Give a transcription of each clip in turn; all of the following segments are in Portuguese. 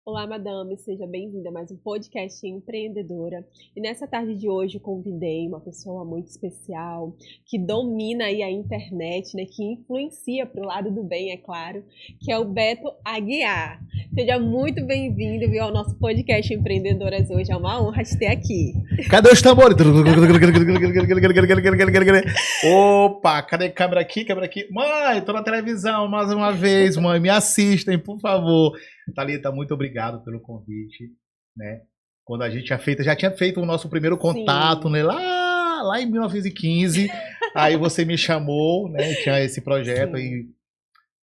Olá, madame, seja bem-vinda a mais um podcast empreendedora. E nessa tarde de hoje eu convidei uma pessoa muito especial, que domina aí a internet, né, que influencia para o lado do bem, é claro, que é o Beto Aguiar. Seja muito bem-vindo, viu, ao nosso podcast Empreendedoras hoje. É uma honra te ter aqui. Cadê os tambores? Opa, cadê câmera aqui, câmera aqui? Mãe, tô na televisão mais uma vez, mãe, me assistem, por favor. Thalita, muito obrigado pelo convite, né? Quando a gente já tinha feito o nosso primeiro contato, né? Lá em 1915, aí você me chamou, né? Tinha esse projeto e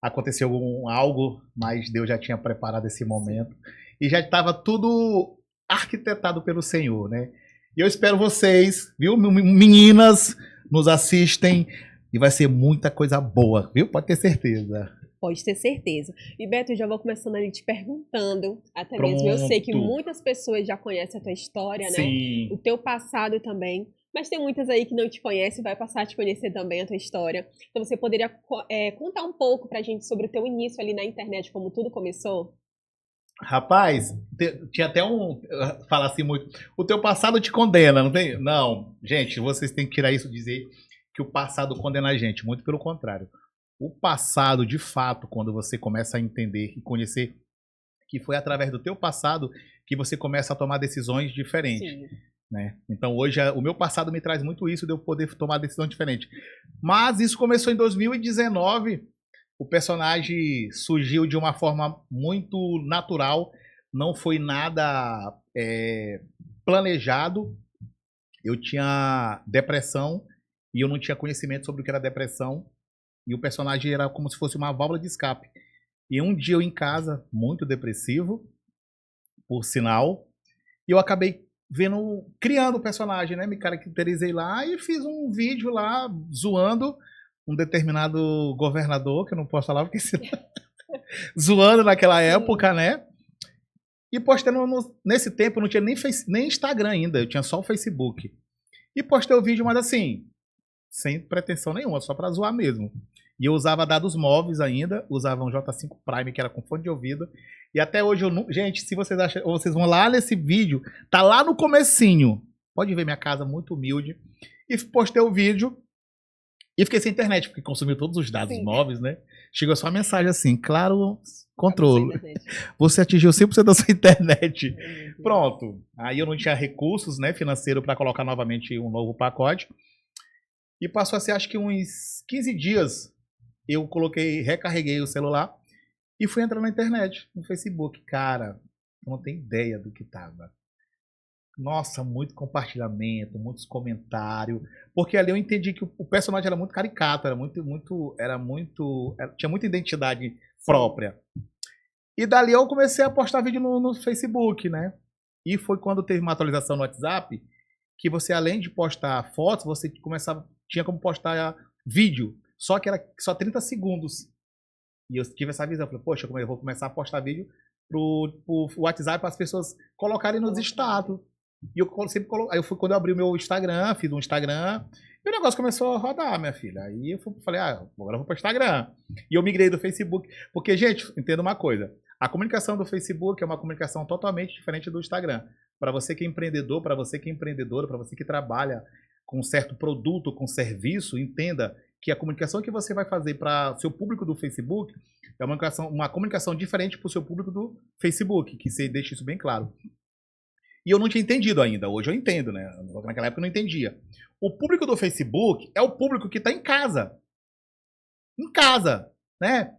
aconteceu algo, mas Deus já tinha preparado esse momento e já estava tudo arquitetado pelo Senhor, né? E eu espero vocês, viu? Meninas, nos assistem e vai ser muita coisa boa, viu? Pode ter certeza. Pode ter certeza. E Beto, eu já vou começando ali te perguntando, até Pronto. mesmo, eu sei que muitas pessoas já conhecem a tua história, Sim. né? O teu passado também, mas tem muitas aí que não te conhecem e vai passar a te conhecer também a tua história. Então você poderia contar um pouco pra gente sobre o teu início ali na internet, como tudo começou? Rapaz, tinha até fala assim muito, o teu passado te condena, não tem? Não, gente, vocês têm que tirar isso, dizer que o passado condena a gente, muito pelo contrário. O passado, de fato, quando você começa a entender e conhecer que foi através do teu passado que você começa a tomar decisões diferentes. Sim. Né? Então hoje o meu passado me traz muito isso de eu poder tomar decisão diferente. Mas isso começou em 2019. O personagem surgiu de uma forma muito natural, não foi nada planejado. Eu tinha depressão e eu não tinha conhecimento sobre o que era depressão. E o personagem era como se fosse uma válvula de escape. E um dia eu em casa, muito depressivo, por sinal, e eu acabei criando o personagem, né? Me caracterizei lá e fiz um vídeo lá zoando um determinado governador, que eu não posso falar porque senão... zoando naquela época, né? E postando nesse tempo não tinha nem Instagram ainda, eu tinha só o Facebook. E postei o vídeo, mas assim, sem pretensão nenhuma, só pra zoar mesmo. E eu usava dados móveis ainda, usava um J5 Prime, que era com fone de ouvido. E até hoje eu não... Gente, se vocês acham, ou vocês vão lá nesse vídeo, tá lá no comecinho. Pode ver minha casa muito humilde. E postei o vídeo e fiquei sem internet, porque consumiu todos os dados móveis, né? Chegou só a mensagem assim, claro, controle. Você atingiu 100% da sua internet. Pronto. Aí eu não tinha recursos, né, financeiro para colocar novamente um novo pacote. E passou a ser, acho que uns 15 dias, eu recarreguei o celular e fui entrar na internet, no Facebook. Cara, não tem ideia do que tava. Nossa, muito compartilhamento, muitos comentários. Porque ali eu entendi que o personagem era muito caricato, tinha muita identidade própria. E dali eu comecei a postar vídeo no Facebook, né? E foi quando teve uma atualização no WhatsApp, que você, além de postar fotos, você tinha como postar vídeo. Só que era só 30 segundos. E eu tive essa visão. Falei, poxa, eu vou começar a postar vídeo pro WhatsApp para as pessoas colocarem nos status. E eu sempre aí quando eu abri o meu Instagram, fiz um Instagram, e o negócio começou a rodar, minha filha. Aí eu falei, agora eu vou pro Instagram. E eu migrei do Facebook. Porque, gente, entenda uma coisa. A comunicação do Facebook é uma comunicação totalmente diferente do Instagram. Para você que é empreendedor, para você que é empreendedora, para você que trabalha com um certo produto, com serviço, entenda que a comunicação que você vai fazer para o seu público do Facebook é uma comunicação diferente para o seu público do Facebook, que você deixa isso bem claro. E eu não tinha entendido ainda, hoje eu entendo, né? Naquela época eu não entendia. O público do Facebook é o público que está em casa. Em casa, né?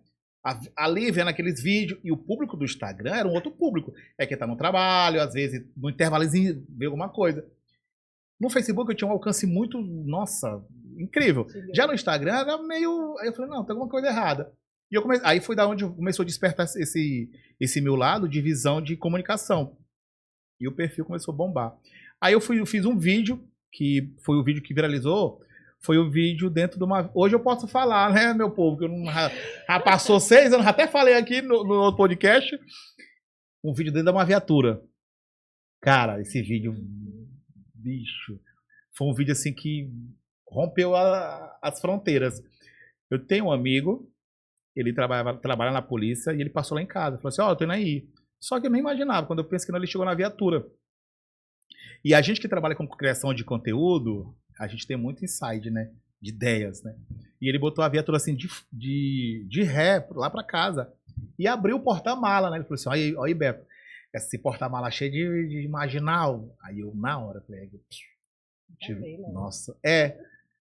Ali vendo aqueles vídeos, e o público do Instagram era um outro público. É que tá no trabalho, às vezes no intervalozinho vê alguma coisa. No Facebook eu tinha um alcance muito, nossa, incrível. Já no Instagram era meio... Aí eu falei, não, tem alguma coisa errada. E aí foi da onde começou a despertar esse meu lado de visão de comunicação. E o perfil começou a bombar. Aí eu fiz um vídeo, que foi o vídeo que viralizou, foi o vídeo dentro de uma... Hoje eu posso falar, né, meu povo, que já passou 6 anos, até falei aqui no outro podcast, um vídeo dentro de uma viatura. Cara, esse vídeo, bicho, foi um vídeo assim que rompeu as fronteiras. Eu tenho um amigo, ele trabalha na polícia, e ele passou lá em casa, falou assim, eu tô indo aí. Só que eu nem imaginava, quando eu penso que não, ele chegou na viatura. E a gente que trabalha com criação de conteúdo, a gente tem muito insight, né? De ideias, né? E ele botou a viatura assim de ré lá pra casa. E abriu o porta-mala, né? Ele falou assim, olha aí, Beto, esse porta-mala cheio de marginal. Aí eu, na hora, falei, nossa,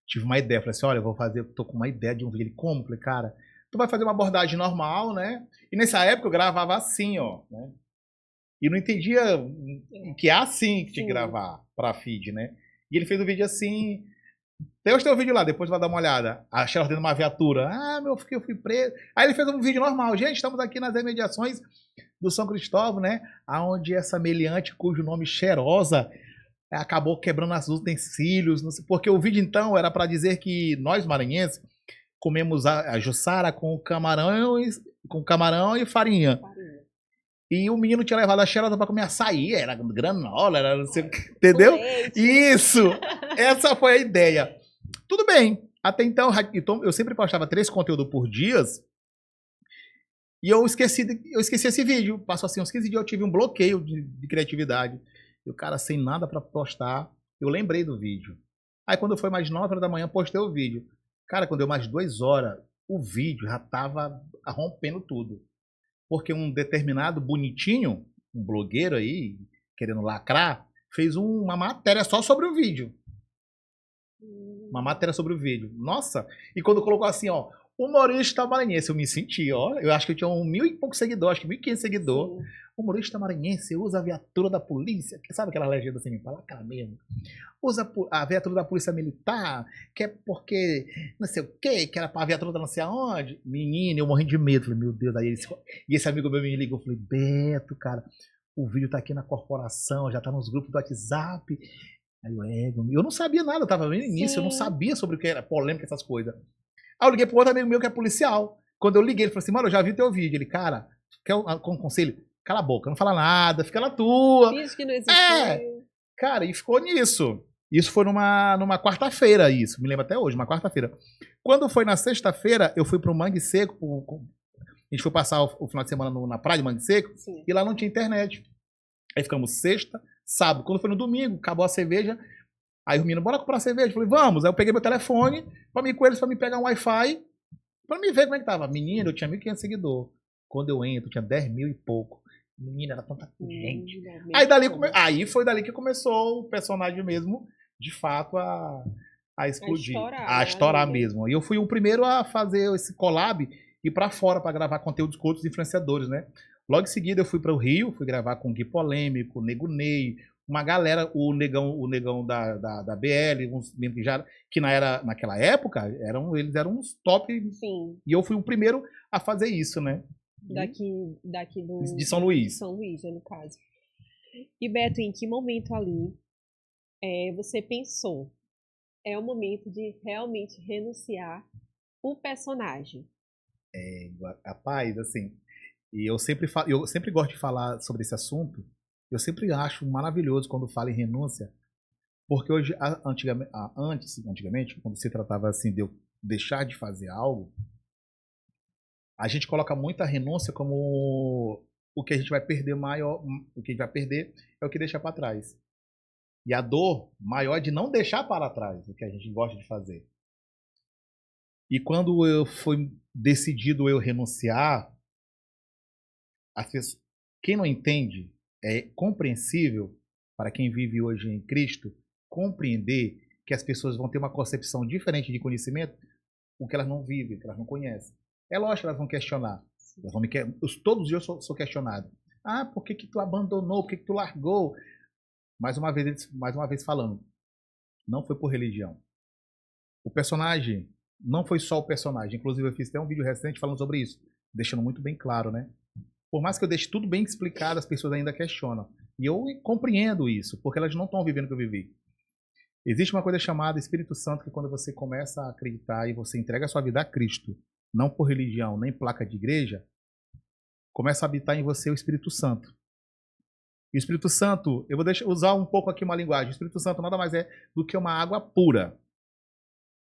tive uma ideia. Falei assim, olha, eu tô com uma ideia de um vídeo. Ele, como? Falei, cara, tu vai fazer uma abordagem normal, né? E nessa época eu gravava assim, ó, né? E não entendia que é assim que tinha que gravar pra feed, né? E ele fez um vídeo assim. Até hoje tem um vídeo lá, depois vai dar uma olhada. A Cheryl dentro de uma viatura. Ah, eu fui preso. Aí ele fez um vídeo normal. Gente, estamos aqui nas imediações do São Cristóvão, né? Aonde essa meliante, cujo nome Cheirosa, acabou quebrando os utensílios. Não sei, porque o vídeo, então, era para dizer que nós, maranhenses, comemos a jussara com camarão e farinha. E o menino tinha levado a Xerosa pra comer açaí, era granola, era não sei o que, entendeu? Isso! Essa foi a ideia. Tudo bem. Até então, eu sempre postava 3 conteúdos por dia. E eu esqueci esse vídeo. Passou assim uns 15 dias, eu tive um bloqueio de criatividade. E o cara sem nada pra postar, eu lembrei do vídeo. Aí quando foi mais 9 horas da manhã, postei o vídeo. Cara, quando deu mais 2 horas, o vídeo já tava rompendo tudo. Porque um determinado bonitinho, um blogueiro aí, querendo lacrar, fez uma matéria só sobre o vídeo. Uma matéria sobre o vídeo. Nossa! E quando colocou assim, ó, humorista maranhense, eu me senti, ó, eu acho que eu tinha 1.000 e poucos seguidores, acho que 1.500 seguidores. Humorista maranhense usa a viatura da polícia, sabe aquela legenda assim, fala cara mesmo. Usa a viatura da polícia militar, que é porque não sei o que era pra viatura da não sei aonde. Menino, eu morri de medo. Falei, meu Deus, e esse amigo meu me ligou, falei, Beto, cara, o vídeo tá aqui na corporação, já tá nos grupos do WhatsApp. Aí eu não sabia nada, eu tava no início, eu não sabia sobre o que era polêmica, essas coisas. Aí eu liguei pro outro amigo meu que é policial. Quando eu liguei, ele falou assim, mano, eu já vi teu vídeo. Ele, cara, quer um conselho? Cala a boca, não fala nada, fica na tua. Finge que não existiu. Cara, e ficou nisso. Isso foi numa quarta-feira, isso. Me lembro até hoje, uma quarta-feira. Quando foi na sexta-feira, eu fui pro Mangue Seco. A gente foi passar o final de semana na praia de Mangue Seco. Sim. E lá não tinha internet. Aí ficamos sexta, sábado. Quando foi no domingo, acabou a cerveja. Aí o menino, bora comprar cerveja. Eu falei, vamos. Aí eu peguei meu telefone pra ir com eles, pra me pegar um Wi-Fi. Pra me ver como é que tava. Menino, eu tinha 1.500 seguidores. Quando eu entro, tinha 10 mil e pouco. Menina, era tanta gente. Aí foi dali que começou o personagem mesmo, de fato, a explodir. A estourar mesmo. E eu fui o primeiro a fazer esse collab e ir pra fora pra gravar conteúdos com outros influenciadores, né? Logo em seguida eu fui para o Rio, fui gravar com o Gui Polêmico, o Nego Ney, uma galera, o negão da BL, uns que naquela época eles eram uns top. Sim. E eu fui o primeiro a fazer isso, né? Daqui de São Luís. De São Luís, né, no caso. E Beto, em que momento ali você pensou? É o momento de realmente renunciar o personagem. Rapaz, assim, e eu sempre gosto de falar sobre esse assunto. Eu sempre acho maravilhoso quando falo em renúncia, porque hoje, antigamente, quando se tratava assim de eu deixar de fazer algo, a gente coloca muita renúncia como o que a gente vai perder maior, o que a gente vai perder é o que deixa para trás. E a dor maior é de não deixar para trás o que a gente gosta de fazer. E quando eu fui decidido eu renunciar, quem não entende, é compreensível para quem vive hoje em Cristo compreender que as pessoas vão ter uma concepção diferente de conhecimento, o que elas não vivem, que elas não conhecem. É lógico que elas vão questionar. Todos os dias eu sou questionado. Ah, por que tu abandonou? Por que tu largou? Mais uma vez falando, não foi por religião. O personagem não foi só o personagem. Inclusive eu fiz até um vídeo recente falando sobre isso, deixando muito bem claro, né? Por mais que eu deixe tudo bem explicado, as pessoas ainda questionam. E eu compreendo isso, porque elas não estão vivendo o que eu vivi. Existe uma coisa chamada Espírito Santo, que quando você começa a acreditar e você entrega a sua vida a Cristo, não por religião, nem placa de igreja, começa a habitar em você o Espírito Santo. E o Espírito Santo, eu vou usar um pouco aqui uma linguagem. O Espírito Santo nada mais é do que uma água pura.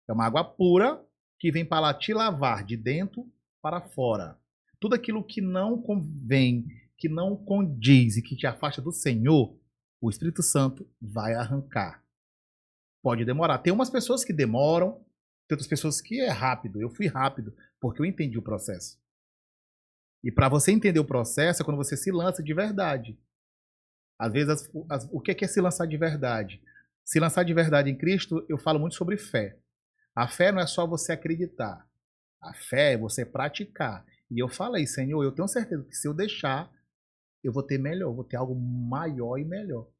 É uma água pura que vem para te lavar de dentro para fora. Tudo aquilo que não convém, que não condiz e que te afasta do Senhor, o Espírito Santo vai arrancar. Pode demorar. Tem umas pessoas que demoram, tem outras pessoas que é rápido. Eu fui rápido, porque eu entendi o processo. E para você entender o processo é quando você se lança de verdade. Às vezes, o que é se lançar de verdade? Se lançar de verdade em Cristo, eu falo muito sobre fé. A fé não é só você acreditar. A fé é você praticar. E eu falei, Senhor, eu tenho certeza que se eu deixar, eu vou ter melhor, vou ter algo maior e melhor.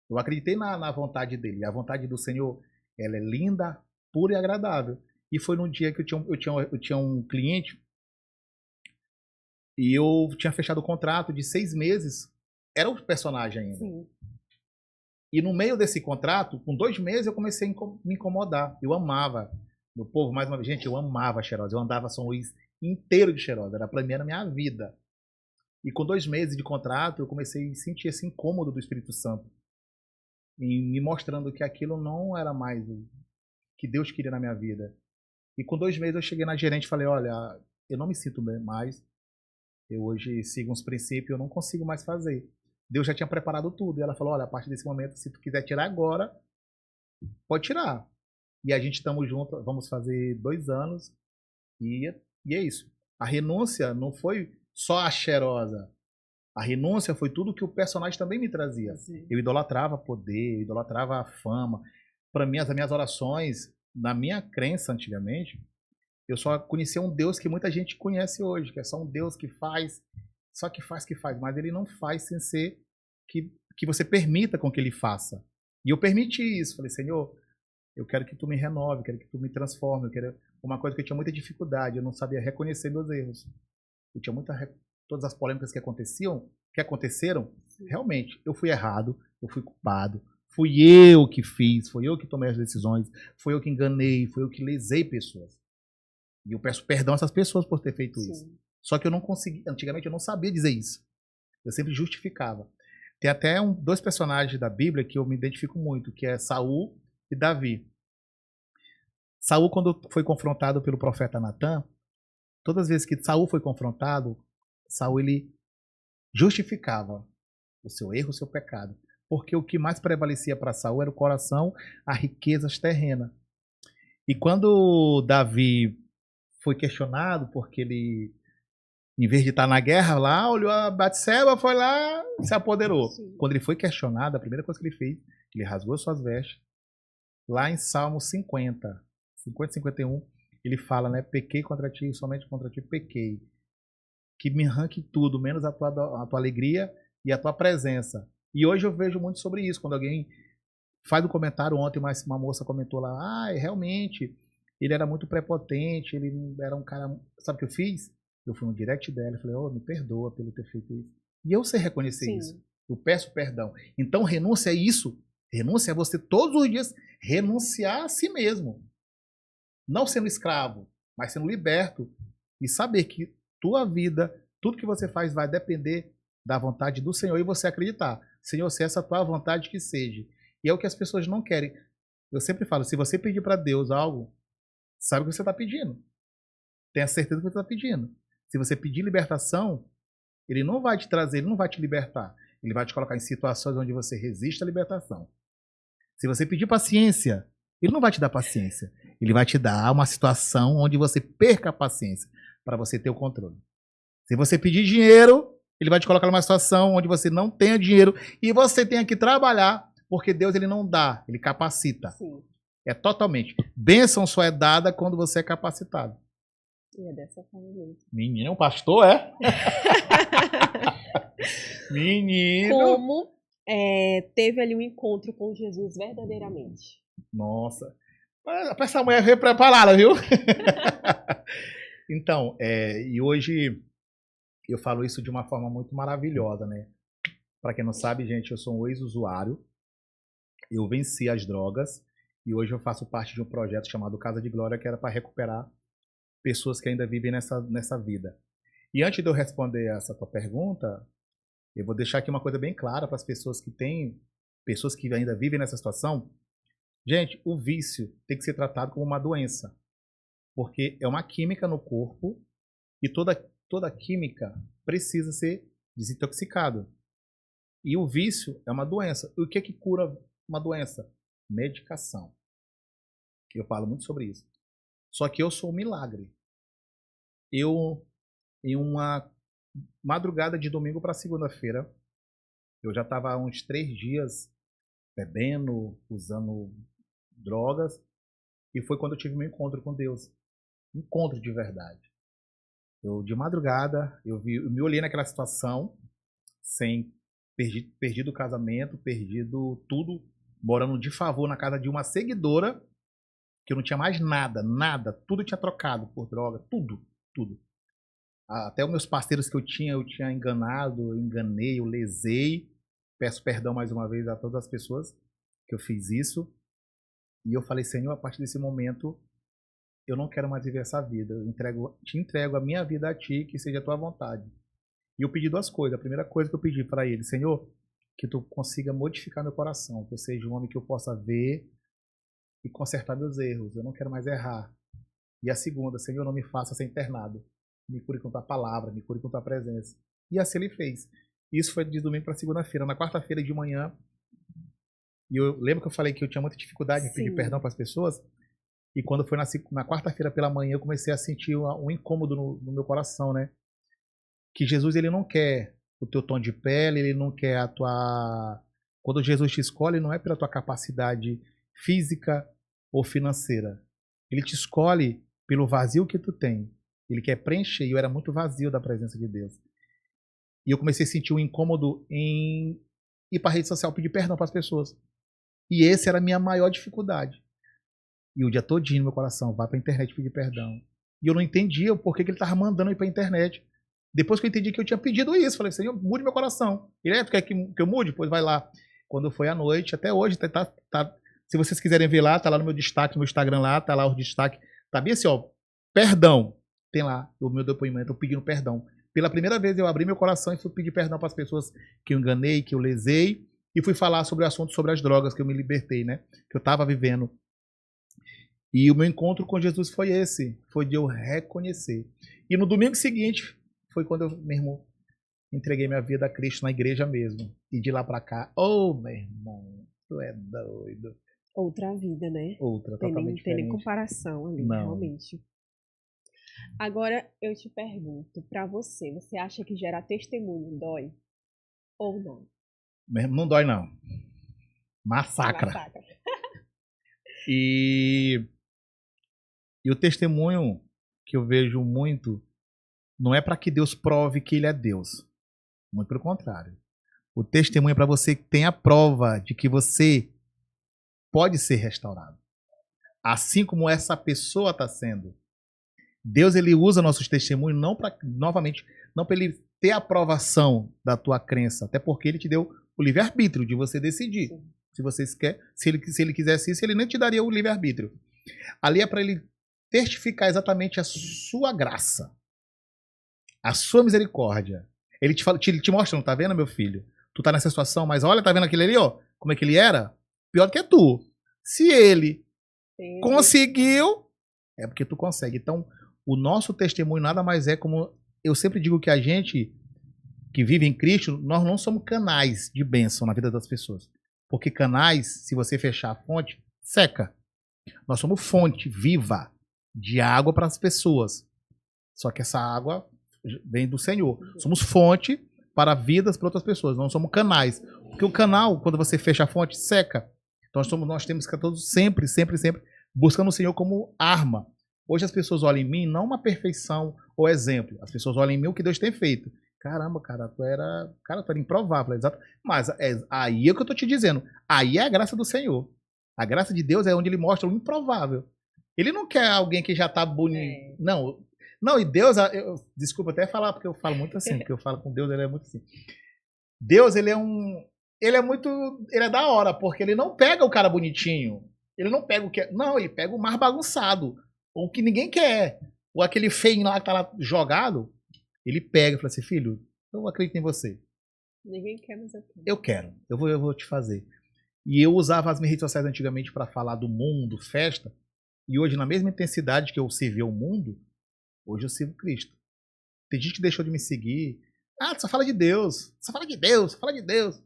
Eu acreditei na vontade dele. A vontade do Senhor, ela é linda, pura e agradável. E foi num dia que eu tinha um cliente e eu tinha fechado o contrato de 6 meses. Era o personagem ainda. Sim. E no meio desse contrato, com 2 meses, eu comecei a me incomodar. Eu amava. Meu povo, mais uma vez, gente, eu amava Cheirosa. Eu andava São Luís inteiro de Cheirosa. Era pra mim, era a minha vida. E com 2 meses de contrato, eu comecei a sentir esse incômodo do Espírito Santo. E me mostrando que aquilo não era mais o que Deus queria na minha vida. E com 2 meses eu cheguei na gerente e falei, olha, eu não me sinto bem mais. Eu hoje sigo uns princípios, eu não consigo mais fazer. Deus já tinha preparado tudo. E ela falou, olha, a partir desse momento, se tu quiser tirar agora, pode tirar. E a gente estamos juntos, vamos fazer 2 anos. E é isso. A renúncia não foi só a Cheirosa. A renúncia foi tudo que o personagem também me trazia. Sim. Eu idolatrava poder, eu idolatrava a fama. Para mim, as minhas orações, na minha crença antigamente, eu só conhecia um Deus que muita gente conhece hoje, que é só um Deus que faz, só que faz, mas ele não faz sem ser que você permita com que ele faça. E eu permiti isso. Falei, Senhor, eu quero que tu me renove, eu quero que tu me transforme, eu quero uma coisa que eu tinha muita dificuldade, eu não sabia reconhecer meus erros. Eu tinha todas as polêmicas que aconteceram, realmente, eu fui errado, eu fui culpado, fui eu que fiz, foi eu que tomei as decisões, foi eu que enganei, foi eu que lesei pessoas. E eu peço perdão a essas pessoas por ter feito isso. Só que eu não consegui, antigamente eu não sabia dizer isso. Eu sempre justificava. Tem até 2 personagens da Bíblia que eu me identifico muito, que é Saul e Davi. Saul, quando foi confrontado pelo profeta Natã, todas as vezes que Saul foi confrontado, Saul ele justificava o seu erro, o seu pecado. Porque o que mais prevalecia para Saul era o coração, as riquezas terrenas. E quando Davi foi questionado, porque ele, em vez de estar na guerra lá, olhou a Batseba, foi lá, se apoderou. Sim. Quando ele foi questionado, a primeira coisa que ele fez, ele rasgou suas vestes. Lá em Salmo 50, 51, ele fala, né? Pequei contra ti, somente contra ti pequei. Que me arranque tudo, menos a tua alegria e a tua presença. E hoje eu vejo muito sobre isso. Quando alguém faz um comentário, ontem uma moça comentou lá, realmente, ele era muito prepotente, ele era um cara... Sabe o que eu fiz? Eu fui no direct dela e falei, me perdoa pelo ter feito isso. E eu sei reconhecer Sim. isso. Eu peço perdão. Então, renúncia é isso. Renúncia é você todos os dias renunciar a si mesmo. Não sendo escravo, mas sendo liberto. E saber que tua vida, tudo que você faz vai depender da vontade do Senhor e você acreditar. Senhor, se essa tua vontade que seja. E é o que as pessoas não querem. Eu sempre falo, se você pedir para Deus algo, sabe o que você está pedindo. Tenha certeza do que você está pedindo. Se você pedir libertação, ele não vai te trazer, ele não vai te libertar. Ele vai te colocar em situações onde você resiste à libertação. Se você pedir paciência, ele não vai te dar paciência. Ele vai te dar uma situação onde você perca a paciência para você ter o controle. Se você pedir dinheiro, ele vai te colocar numa situação onde você não tenha dinheiro e você tenha que trabalhar, porque Deus ele não dá, ele capacita. Sim. É totalmente. Bênção só é dada quando você é capacitado. E é dessa forma mesmo. Menino, pastor, é? Menino. Como teve ali um encontro com Jesus verdadeiramente? Nossa. Essa mulher veio preparada, viu? Então, e hoje eu falo isso de uma forma muito maravilhosa, né? Para quem não sabe, gente, eu sou um ex-usuário. Eu venci as drogas e hoje eu faço parte de um projeto chamado Casa de Glória, que era para recuperar pessoas que ainda vivem nessa vida. E antes de eu responder essa tua pergunta, eu vou deixar aqui uma coisa bem clara para as pessoas que ainda vivem nessa situação. Gente, o vício tem que ser tratado como uma doença, porque é uma química no corpo e toda química precisa ser desintoxicado. E o vício é uma doença. E o que cura uma doença? Medicação. Eu falo muito sobre isso. Só que eu sou um milagre. Eu, em uma madrugada de domingo para segunda-feira, eu já estava há uns 3 dias bebendo, usando drogas, e foi quando eu tive meu encontro com Deus. Encontro de verdade. Eu, de madrugada, eu me olhei naquela situação, perdido o casamento, perdido tudo, morando de favor na casa de uma seguidora, que eu não tinha mais nada, tudo tinha trocado por droga, tudo. Até os meus parceiros que eu tinha enganado, eu enganei, eu lesei. Peço perdão mais uma vez a todas as pessoas que eu fiz isso. E eu falei, Senhor, a partir desse momento, eu não quero mais viver essa vida. Eu te entrego a minha vida a ti, que seja a tua vontade. E eu pedi 2 coisas. A primeira coisa que eu pedi para ele, Senhor, que tu consiga modificar meu coração, que eu seja um homem que eu possa ver e consertar meus erros. Eu não quero mais errar. E a segunda, Senhor, não me faça ser internado. Me cure com tua palavra, me cure com tua presença. E assim ele fez. Isso foi de domingo para segunda-feira. Na quarta-feira de manhã, e eu lembro que eu falei que eu tinha muita dificuldade em pedir perdão para as pessoas. E quando foi na quarta-feira pela manhã, eu comecei a sentir um incômodo no meu coração, né? Que Jesus, ele não quer o teu tom de pele, ele não quer a tua... Quando Jesus te escolhe, não é pela tua capacidade física ou financeira. Ele te escolhe pelo vazio que tu tem. Ele quer preencher, e eu era muito vazio da presença de Deus. E eu comecei a sentir um incômodo em ir para a rede social pedir perdão para as pessoas. E essa era a minha maior dificuldade. E o dia todinho no meu coração, vai para a internet pedir perdão. E eu não entendia o porquê que ele estava mandando eu ir para a internet. Depois que eu entendi que eu tinha pedido isso, falei, Senhor, mude meu coração. Ele, tu quer que eu mude? Pois vai lá. Quando foi à noite, até hoje, se vocês quiserem ver lá, tá lá no meu destaque, no meu Instagram lá, tá lá o destaque. Tá bem assim, ó, perdão. Tem lá o meu depoimento, eu pedindo perdão. Pela primeira vez eu abri meu coração e fui pedir perdão para as pessoas que eu enganei, que eu lesei, e fui falar sobre o assunto, sobre as drogas que eu me libertei, né? Que eu estava vivendo. E o meu encontro com Jesus foi esse, foi de eu reconhecer. E no domingo seguinte, foi quando eu, meu irmão, entreguei minha vida a Cristo na igreja mesmo. E de lá pra cá, meu irmão, tu é doido. Outra vida, né? Outra, totalmente Não tem nem diferente. comparação ali, Não. realmente. Agora, eu te pergunto, pra você acha que gerar testemunho dói ou não? Não dói, não. Massacra. E o testemunho que eu vejo muito não é para que Deus prove que ele é Deus. Muito pelo contrário. O testemunho é para você que tem a prova de que você pode ser restaurado. Assim como essa pessoa está sendo. Deus, ele usa nossos testemunhos não para, novamente, não para ele ter a aprovação da tua crença, até porque ele te deu o livre-arbítrio de você decidir. Sim. Se você quer, se ele quisesse isso, ele nem te daria o livre-arbítrio. Ali é para ele testificar exatamente a sua graça, a sua misericórdia. Ele te mostra, não tá vendo, meu filho? Tu tá nessa situação, mas olha, tá vendo aquele ali, ó? Como é que ele era? Pior do que tu. Se ele conseguiu, é porque tu consegue. Então, o nosso testemunho nada mais é como... Eu sempre digo que a gente que vive em Cristo, nós não somos canais de bênção na vida das pessoas. Porque canais, se você fechar a fonte, seca. Nós somos fonte viva de água para as pessoas. Só que essa água vem do Senhor. Somos fonte para vidas para outras pessoas. Não somos canais. Porque o canal, quando você fecha a fonte, seca. Então nós temos que estar todos sempre buscando o Senhor como arma. Hoje as pessoas olham em mim não uma perfeição ou exemplo. As pessoas olham em mim o que Deus tem feito. Caramba, cara, tu era improvável. Exato. Mas aí é o que eu estou te dizendo. Aí é a graça do Senhor. A graça de Deus é onde ele mostra o improvável. Ele não quer alguém que já está bonito. Não, e Deus, desculpa até falar, porque eu falo muito assim, porque eu falo com Deus, ele é muito assim. Deus, ele é da hora, porque ele não pega o cara bonitinho. Ele não pega o que... Não, ele pega o mais bagunçado. Ou o que ninguém quer. Ou aquele feio lá que tá lá jogado. Ele pega e fala assim, filho, eu acredito em você. Ninguém quer, mas eu quero. Eu quero. Eu vou te fazer. E eu usava as minhas redes sociais antigamente para falar do mundo, festa. E hoje, na mesma intensidade que eu servi ao mundo, hoje eu sirvo Cristo. Tem gente que deixou de me seguir. Ah, só fala de Deus. Só fala de Deus, só fala de Deus.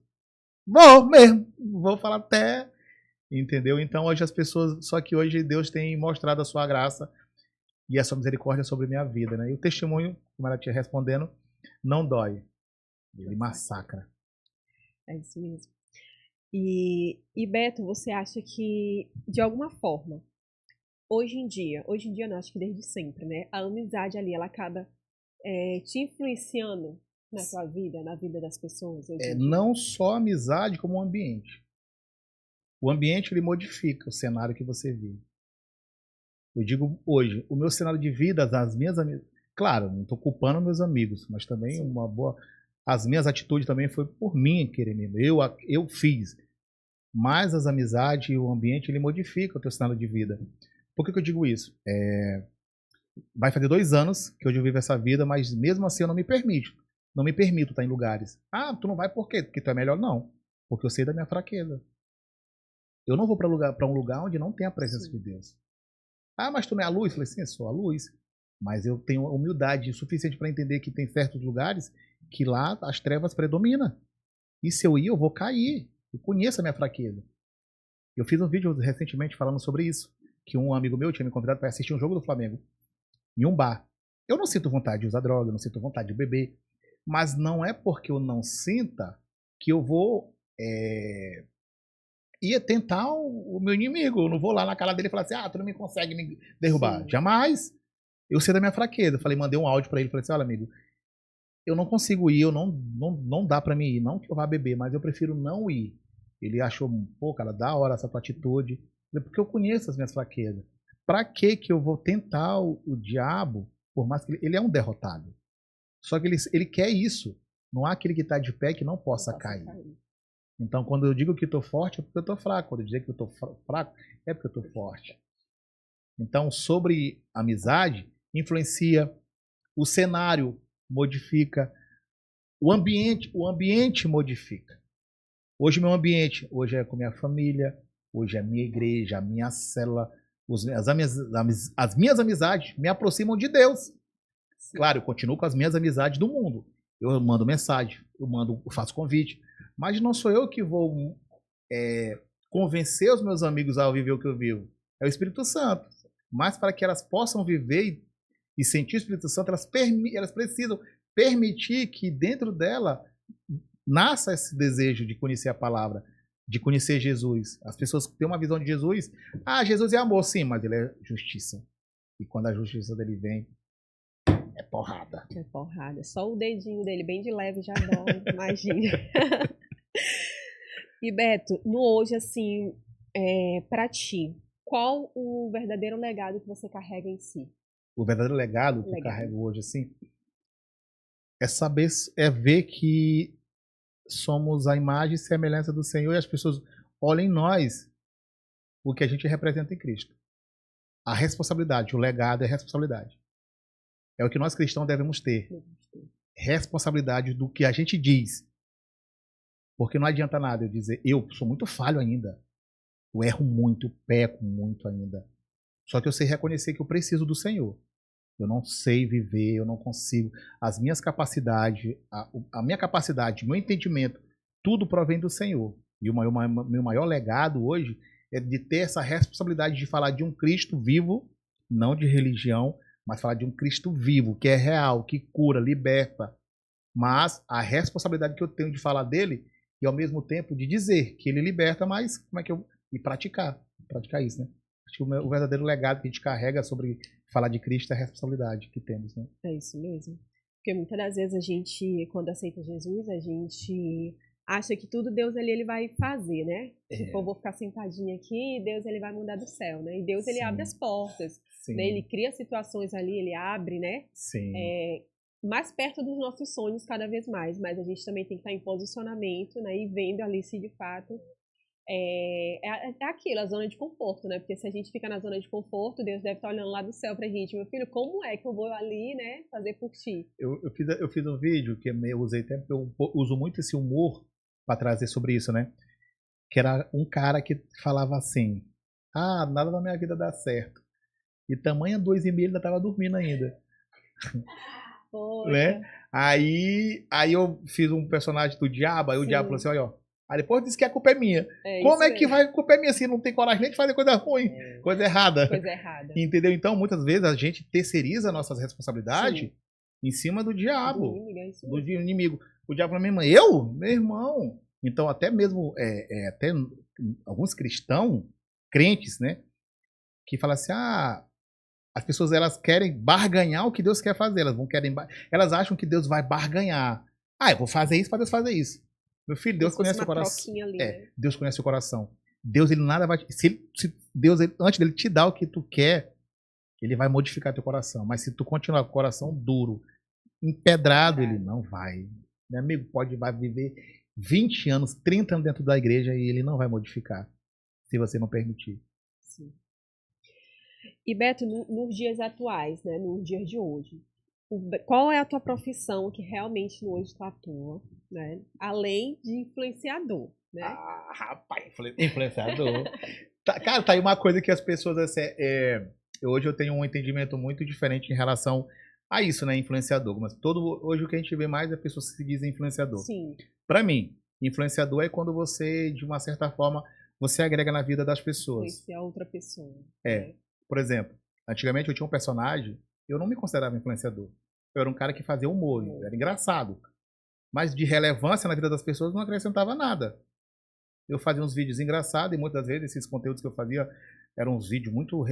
Vou mesmo. Vou falar até. Entendeu? Então hoje as pessoas. Só que hoje Deus tem mostrado a sua graça e a sua misericórdia sobre a minha vida, né? E o testemunho, como ela tinha respondendo, não dói. Ele massacra. É isso mesmo. E Beto, você acha que, de alguma forma, hoje em dia não, acho que desde sempre, né? A amizade ali, ela acaba te influenciando na sua vida, na vida das pessoas hoje em dia? Não só a amizade, como o ambiente. O ambiente, ele modifica o cenário que você vive. Eu digo hoje, o meu cenário de vida, as minhas amizades... Claro, não estou culpando meus amigos, mas também Sim. uma boa... As minhas atitudes também foi por mim querer mesmo. Eu fiz. Mas as amizades e o ambiente, ele modifica o teu cenário de vida. Por que eu digo isso? Vai fazer 2 anos que hoje eu vivo essa vida, mas mesmo assim eu não me permito. Não me permito estar em lugares. Ah, tu não vai por quê? Porque tu é melhor? Não. Porque eu sei da minha fraqueza. Eu não vou para um lugar onde não tem a presença de Deus. Ah, mas tu não é a luz? Eu falei, sim, eu sou a luz. Mas eu tenho humildade suficiente para entender que tem certos lugares que lá as trevas predominam. E se eu ir, eu vou cair. Eu conheço a minha fraqueza. Eu fiz um vídeo recentemente falando sobre isso. Que um amigo meu tinha me convidado para assistir um jogo do Flamengo em um bar. Eu não sinto vontade de usar droga, eu não sinto vontade de beber. Mas não é porque eu não sinta que eu vou ia tentar o meu inimigo. Eu não vou lá na cara dele e falar assim, ah, tu não me consegue me derrubar. Sim. Jamais. Eu sei da minha fraqueza. Falei, mandei um áudio para ele, falei assim, olha, amigo, eu não consigo ir, eu não dá para mim ir. Não que eu vá beber, mas eu prefiro não ir. Ele achou, pô, cara, da hora essa tua atitude. Falei, porque eu conheço as minhas fraquezas. Pra que eu vou tentar o diabo, por mais que ele é um derrotado. Só que ele quer isso. Não há aquele que está de pé que não possa cair. Então, quando eu digo que estou forte, é porque eu estou fraco. Quando eu digo que eu estou fraco, é porque eu estou forte. Então, sobre amizade, influencia, o cenário modifica, o ambiente modifica. Hoje meu ambiente, hoje é com minha família, hoje é a minha igreja, a minha célula, as minhas amizades me aproximam de Deus. Sim. Claro, eu continuo com as minhas amizades do mundo. Eu mando mensagem, eu faço convite, mas não sou eu que vou convencer os meus amigos a viver o que eu vivo. É o Espírito Santo. Mas para que elas possam viver e sentir o Espírito Santo, elas precisam permitir que dentro dela nasça esse desejo de conhecer a palavra, de conhecer Jesus. As pessoas têm uma visão de Jesus. Ah, Jesus é amor, sim, mas ele é justiça. E quando a justiça dele vem, é porrada. É porrada. Só o dedinho dele bem de leve já dói, imagina. E Beto, no hoje, assim, pra ti, qual o verdadeiro legado que você carrega em si? O verdadeiro legado que eu carrego hoje, assim, é saber, é ver que somos a imagem e semelhança do Senhor e as pessoas olhem em nós o que a gente representa em Cristo. A responsabilidade, o legado é responsabilidade. É o que nós cristãos devemos ter. Responsabilidade do que a gente diz. Porque não adianta nada eu dizer, eu sou muito falho ainda. Eu erro muito, peco muito ainda. Só que eu sei reconhecer que eu preciso do Senhor. Eu não sei viver, eu não consigo. As minhas capacidades, a minha capacidade, meu entendimento, tudo provém do Senhor. E o meu maior legado hoje é de ter essa responsabilidade de falar de um Cristo vivo, não de religião, mas falar de um Cristo vivo, que é real, que cura, liberta. Mas a responsabilidade que eu tenho de falar dele e ao mesmo tempo de dizer que ele liberta, mas como é que eu... E praticar isso, né? Acho que o verdadeiro legado que a gente carrega sobre falar de Cristo é a responsabilidade que temos, né? É isso mesmo. Porque muitas das vezes a gente, quando aceita Jesus, a gente acha que tudo Deus ali ele vai fazer, né? Tipo, eu vou ficar sentadinha aqui e Deus ele vai mandar do céu, né? E Deus ele abre as portas, né? Ele cria situações ali, ele abre, né? Sim. Mais perto dos nossos sonhos cada vez mais, mas a gente também tem que estar em posicionamento, né? E vendo ali se de fato é aquilo, a zona de conforto, né? Porque se a gente fica na zona de conforto, Deus deve estar olhando lá do céu pra gente. Meu filho, como é que eu vou ali, né, fazer por ti? Eu fiz um vídeo que eu usei até, porque eu uso muito esse humor para trazer sobre isso, né? Que era um cara que falava assim, ah, nada na minha vida dá certo. E tamanha 2,5 ele ainda tava dormindo ainda. né? Poxa. Aí eu fiz um personagem do diabo, aí o Sim. diabo falou assim, olha, ó. Aí depois disse que a culpa é minha. É Como isso é que mesmo. vai, a culpa é minha, assim, não tem coragem nem de fazer coisa ruim, coisa errada. Coisa errada. Entendeu? Então, muitas vezes, a gente terceiriza nossas responsabilidades Sim. em cima do diabo, Do inimigo, é isso do mesmo. inimigo. O diabo falou, minha irmã, eu? Meu irmão. Então, até mesmo, até alguns cristãos, crentes, né, que falam assim, as pessoas, elas querem barganhar o que Deus quer fazer, elas acham que Deus vai barganhar. Eu vou fazer isso para Deus fazer isso. Meu filho, Deus Como se fosse conhece o uma coração. troquinha ali, né? Deus conhece o coração. Deus, ele nada vai. Se Deus, antes dele te dar o que tu quer, ele vai modificar teu coração. Mas se tu continuar com o coração duro, empedrado, ele não vai. Meu amigo, vai viver 20 anos, 30 anos dentro da igreja e ele não vai modificar. Se você não permitir. Sim. E Beto, nos dias atuais, né? Nos dias de hoje, qual é a tua profissão que realmente hoje tu atua, né? Além de influenciador, né? Rapaz, influenciador. Cara, tá aí uma coisa que as pessoas. Hoje eu tenho um entendimento muito diferente em relação a isso, né? Influenciador. Mas hoje o que a gente vê mais é pessoas que se dizem influenciador. Sim. Pra mim, influenciador é quando você, de uma certa forma, você agrega na vida das pessoas. Influenciar outra pessoa. Né? Por exemplo, antigamente eu tinha um personagem, eu não me considerava influenciador. Eu era um cara que fazia humor, era engraçado. Mas de relevância na vida das pessoas não acrescentava nada. Eu fazia uns vídeos engraçados e muitas vezes esses conteúdos que eu fazia eram uns vídeos muito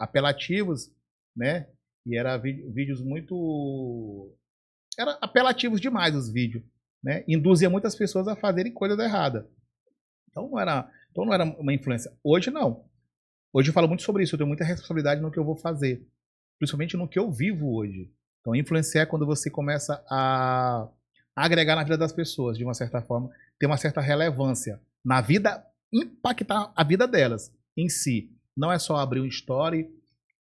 apelativos, né? E eram vídeos muito... Era apelativos demais os vídeos, né? Induzia muitas pessoas a fazerem coisas erradas. Então não era uma influência. Hoje não. Hoje eu falo muito sobre isso, eu tenho muita responsabilidade no que eu vou fazer. Principalmente no que eu vivo hoje. Então influenciar é quando você começa a agregar na vida das pessoas, de uma certa forma, ter uma certa relevância na vida, impactar a vida delas em si. Não é só abrir um story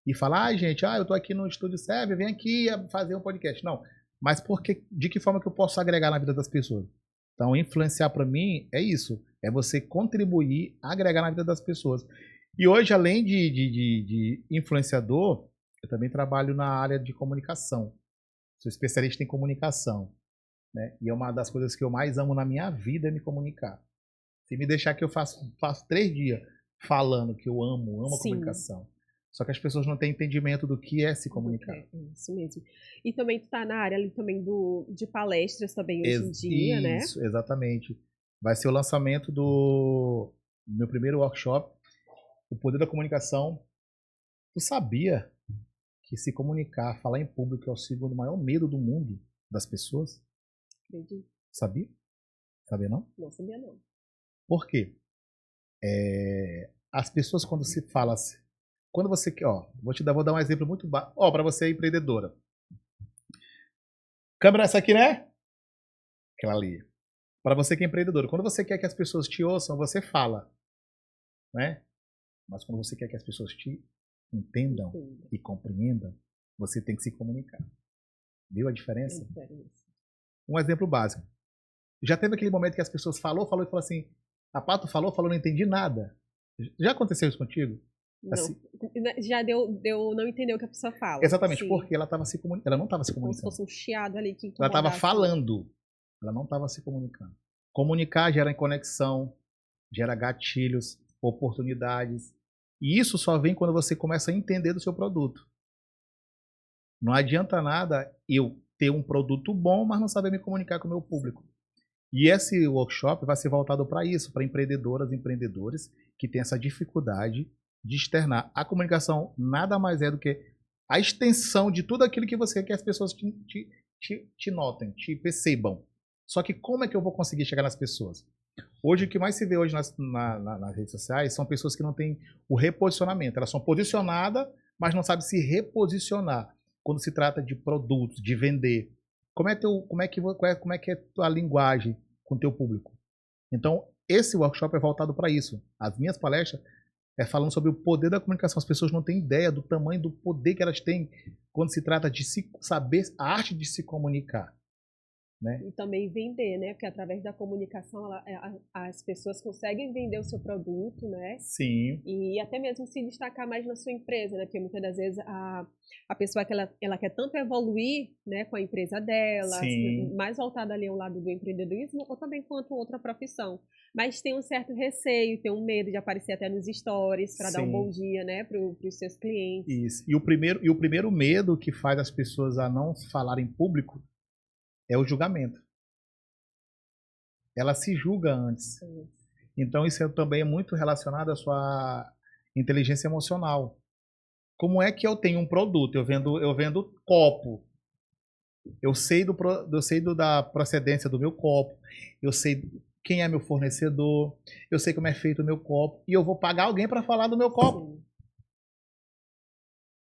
e falar, gente, eu tô aqui no Estúdio Serve, vem aqui fazer um podcast. Não, mas de que forma que eu posso agregar na vida das pessoas? Então, influenciar para mim é isso, é você contribuir, agregar na vida das pessoas. E hoje, além de influenciador, eu também trabalho na área de comunicação. Sou especialista em comunicação. Né? E é uma das coisas que eu mais amo na minha vida é me comunicar. Se me deixar que eu faço 3 dias falando que eu amo a comunicação. Só que as pessoas não têm entendimento do que é se comunicar. Isso mesmo. E também tu tá na área ali também de palestras também hoje em dia, né? Isso, exatamente. Vai ser o lançamento do meu primeiro workshop, O Poder da Comunicação. Tu sabia que se comunicar, falar em público é o segundo maior medo do mundo das pessoas? Entendi. Sabia? Sabia não? Não sabia não. Por quê? As pessoas quando se fala assim, quando você quer, vou dar um exemplo muito básico, para você empreendedora. Câmera essa aqui, né? Aquela ali. Para você que é empreendedora, quando você quer que as pessoas te ouçam, você fala, né? Mas quando você quer que as pessoas te entendam e compreendam, você tem que se comunicar. Viu a diferença? Um exemplo básico. Já teve aquele momento que as pessoas falou e falou assim, a Pato falou, não entendi nada. Já aconteceu isso contigo? Não. Assim, já deu não entender o que a pessoa fala. Exatamente, porque ela estava se comunicando. Ela não estava se comunicando. Como se fosse um chiado ali que ela estava falando. Ela não estava se comunicando. Comunicar gera conexão, gera gatilhos, oportunidades. E isso só vem quando você começa a entender do seu produto. Não adianta nada eu ter um produto bom, mas não saber me comunicar com o meu público. E esse workshop vai ser voltado para isso, para empreendedoras e empreendedores que têm essa dificuldade de externar. A comunicação nada mais é do que a extensão de tudo aquilo que você quer que as pessoas te notem, te percebam. Só que como é que eu vou conseguir chegar nas pessoas? Hoje, o que mais se vê hoje nas redes sociais são pessoas que não têm o reposicionamento. Elas são posicionadas, mas não sabem se reposicionar quando se trata de produtos, de vender. Como é que é a tua linguagem com o teu público? Então, esse workshop é voltado para isso. As minhas palestras é falando sobre o poder da comunicação. As pessoas não têm ideia do tamanho do poder que elas têm quando se trata de saber a arte de se comunicar. né? E também vender, né? Porque através da comunicação as pessoas conseguem vender o seu produto, né? Sim. E até mesmo se destacar mais na sua empresa, né? Porque muitas das vezes a pessoa que ela quer tanto evoluir, né, com a empresa dela, Sim. mais voltada ali ao lado do empreendedorismo, ou também quanto outra profissão. Mas tem um certo receio, tem um medo de aparecer até nos stories para dar um bom Sim. dia, né, para os seus clientes. Isso. E o primeiro medo que faz as pessoas a não falar em público é o julgamento. Ela se julga antes. Sim. Então isso também é muito relacionado à sua inteligência emocional. Como é que eu tenho um produto? Eu vendo copo. Eu sei da procedência do meu copo. Eu sei quem é meu fornecedor. Eu sei como é feito o meu copo. E eu vou pagar alguém para falar do meu copo. Sim.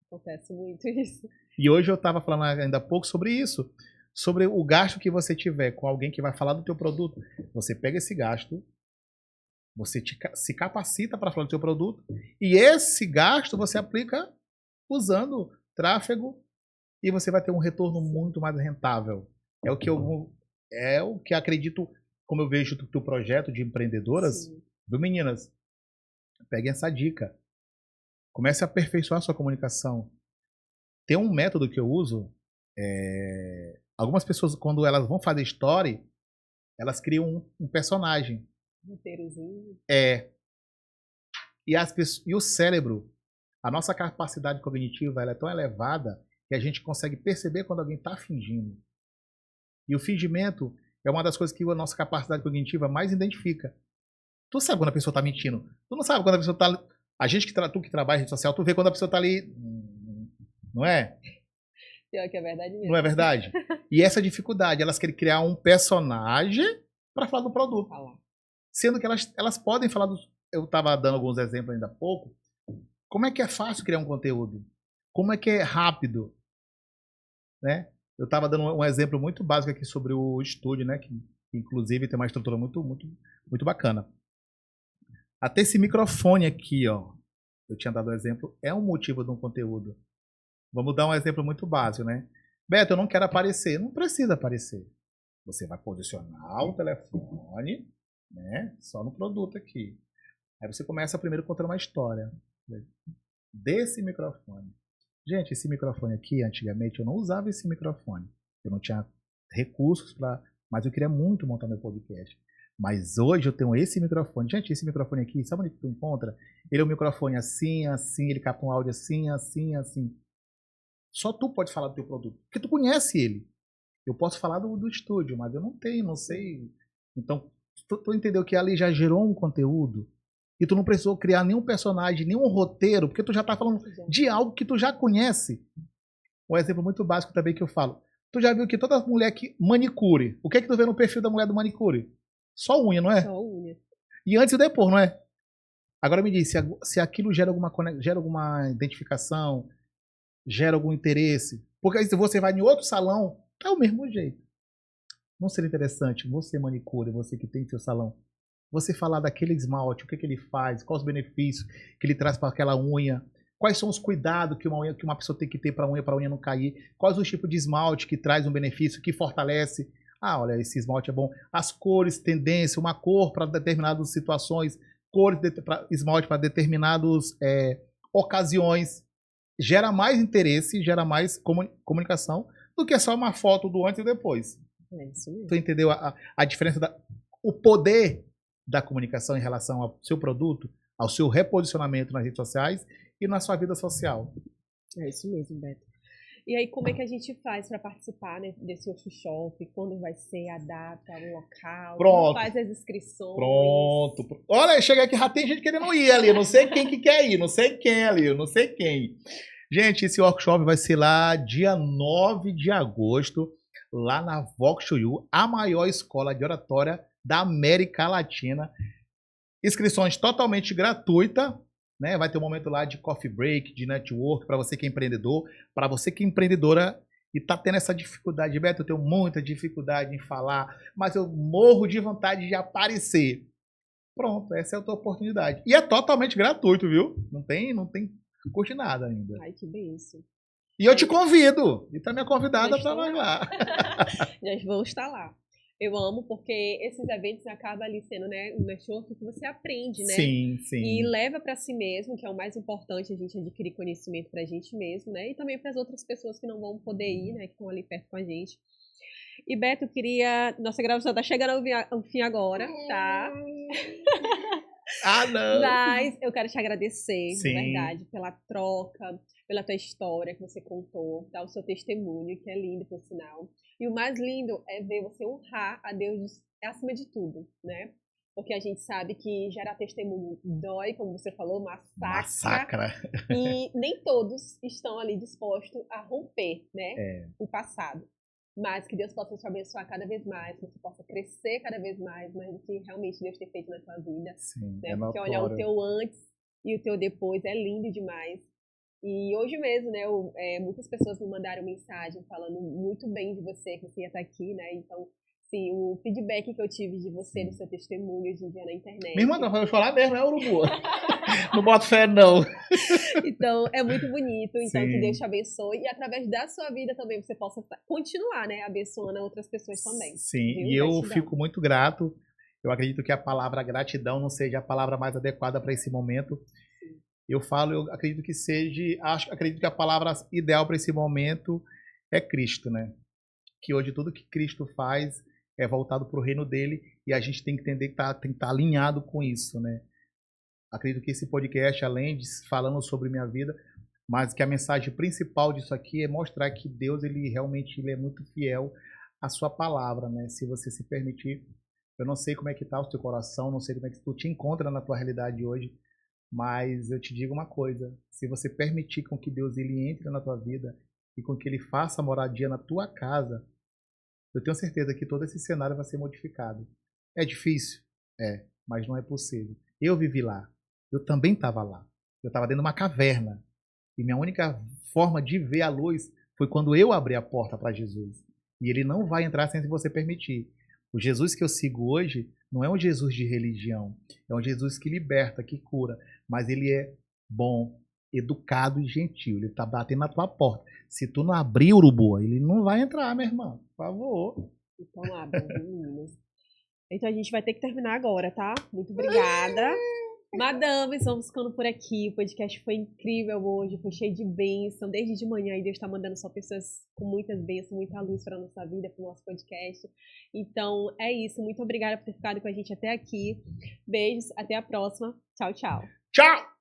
Acontece muito isso. E hoje eu estava falando ainda há pouco sobre isso. Sobre o gasto que você tiver com alguém que vai falar do teu produto. Você pega esse gasto, você se capacita para falar do teu produto. E esse gasto você aplica usando tráfego e você vai ter um retorno muito mais rentável. É o que acredito, como eu vejo do projeto de empreendedoras, Sim. viu, meninas? Peguem essa dica. Comece a aperfeiçoar a sua comunicação. Tem um método que eu uso. Algumas pessoas, quando elas vão fazer story, elas criam um personagem. Roteirozinho. E o cérebro, a nossa capacidade cognitiva, ela é tão elevada que a gente consegue perceber quando alguém está fingindo. E o fingimento é uma das coisas que a nossa capacidade cognitiva mais identifica. Tu sabe quando a pessoa está mentindo. Tu não sabe quando a pessoa está... A gente tu que trabalha em rede social, tu vê quando a pessoa está ali... Não é? Pior que é verdade mesmo. Não é verdade? E essa dificuldade, elas querem criar um personagem para falar do produto. Sendo que elas podem falar dos... Eu estava dando alguns exemplos ainda há pouco. Como é que é fácil criar um conteúdo? Como é que é rápido? Né? Eu estava dando um exemplo muito básico aqui sobre o estúdio, né? Que inclusive tem uma estrutura muito, muito, muito bacana. Até esse microfone aqui, ó, eu tinha dado o exemplo, é um motivo de um conteúdo. Vamos dar um exemplo muito básico, né? Beto, eu não quero aparecer. Não precisa aparecer. Você vai posicionar o telefone, né? Só no produto aqui. Aí você começa primeiro contando uma história desse microfone. Gente, esse microfone aqui, antigamente, eu não usava esse microfone. Eu não tinha recursos para... Mas eu queria muito montar meu podcast. Mas hoje eu tenho esse microfone. Gente, esse microfone aqui, sabe onde tu encontra? Ele é um microfone assim, assim, ele capta um áudio assim, assim, assim. Só tu pode falar do teu produto. Porque tu conhece ele. Eu posso falar do estúdio, mas eu não tenho, não sei. Então, tu entendeu que ali já gerou um conteúdo e tu não precisou criar nenhum personagem, nenhum roteiro, porque tu já tá falando de algo que tu já conhece. Um exemplo muito básico também que eu falo. Tu já viu que toda mulher que manicure, o que é que tu vê no perfil da mulher do manicure? Só unha, não é? Só unha. E antes e depois, não é? Agora me diz, se aquilo gera alguma identificação, gera algum interesse. Porque aí se você vai em outro salão, é o mesmo jeito. Não seria interessante você, manicure, você que tem seu salão, você falar daquele esmalte, o que ele faz, quais os benefícios que ele traz para aquela unha, quais são os cuidados que uma pessoa tem que ter para a unha não cair, quais os tipos de esmalte que traz um benefício, que fortalece. Ah, olha, esse esmalte é bom. As cores, tendência, uma cor para determinadas situações, cores esmalte para determinadas ocasiões. Gera mais interesse, gera mais comunicação do que só uma foto do antes e depois. É isso mesmo. Tu entendeu a diferença, o poder da comunicação em relação ao seu produto, ao seu reposicionamento nas redes sociais e na sua vida social? É isso mesmo, Beto. E aí, como é que a gente faz para participar, né, desse workshop? Quando vai ser a data, o local? Pronto. Como faz as inscrições? Pronto. Olha, chega aqui, já tem gente querendo ir ali. Eu não sei quem que quer ir, não sei quem ali, eu não sei quem. Gente, esse workshop vai ser lá dia 9 de agosto, lá na Vox to You, a maior escola de oratória da América Latina. Inscrições totalmente gratuita, né? Vai ter um momento lá de coffee break, de network, para você que é empreendedor, para você que é empreendedora e tá tendo essa dificuldade. Beto, eu tenho muita dificuldade em falar, mas eu morro de vontade de aparecer. Pronto, essa é a tua oportunidade. E é totalmente gratuito, viu? Não tem custo nada ainda. Ai, que bênção. E eu te convido. E tá minha convidada para lá. Já vou estar lá. Eu amo porque esses eventos acabam ali sendo, né, um network que você aprende, né? Sim, sim. E leva para si mesmo, que é o mais importante, a gente adquirir conhecimento pra gente mesmo, né? E também para as outras pessoas que não vão poder ir, né, que estão ali perto com a gente. E Beto, eu queria... Nossa gravação tá chegando ao fim agora, tá? Ah, não! Mas eu quero te agradecer, Sim. de verdade, pela troca, pela tua história que você contou, tá? O seu testemunho, que é lindo, por sinal. E o mais lindo é ver você honrar a Deus acima de tudo, né? Porque a gente sabe que gerar testemunho dói, como você falou, massacra. E nem todos estão ali dispostos a romper, né? O passado. Mas que Deus possa te abençoar cada vez mais, que você possa crescer cada vez mais, mas o que realmente Deus tem feito na tua vida. Sim, né? Porque olhar o teu antes e o teu depois é lindo demais. E hoje mesmo, né, muitas pessoas me mandaram mensagem falando muito bem de você, que você ia estar aqui, né? Então, sim, o feedback que eu tive de você, do seu testemunho hoje em dia na internet. Me manda, eu falar mesmo, é urubu. Não boto fé, não. Então, é muito bonito. Então, que Deus te abençoe. E através da sua vida também você possa continuar, né, abençoando outras pessoas também. Sim, viu? E eu fico muito grato. Eu acredito que a palavra gratidão não seja a palavra mais adequada para esse momento. Sim. Eu acredito que acredito que a palavra ideal para esse momento é Cristo, né? Que hoje tudo que Cristo faz é voltado para o reino dele e a gente tem que entender que tem que estar alinhado com isso, né? Acredito que esse podcast, além de falando sobre minha vida, mas que a mensagem principal disso aqui é mostrar que Deus, ele realmente é muito fiel à sua palavra, né? Se você se permitir, eu não sei como é que está o teu coração, não sei como é que tu te encontra na tua realidade hoje, mas eu te digo uma coisa, se você permitir com que Deus ele entre na tua vida e com que ele faça moradia na tua casa, eu tenho certeza que todo esse cenário vai ser modificado. É difícil? É, mas não é possível. Eu vivi lá. Eu também estava lá. Eu estava dentro de uma caverna. E minha única forma de ver a luz foi quando eu abri a porta para Jesus. E ele não vai entrar sem você permitir. O Jesus que eu sigo hoje não é um Jesus de religião. É um Jesus que liberta, que cura. Mas ele é bom, educado e gentil. Ele está batendo na tua porta. Se tu não abrir, urubu, ele não vai entrar, minha irmã. Por favor. Então abra, meninas. Então a gente vai ter que terminar agora, tá? Muito obrigada. Madames, vamos ficando por aqui. O podcast foi incrível hoje, foi cheio de bênção. Desde de manhã e Deus está mandando só pessoas com muitas bênçãos, muita luz para a nossa vida, para o nosso podcast. Então é isso. Muito obrigada por ter ficado com a gente até aqui. Beijos, até a próxima. Tchau, tchau. Tchau!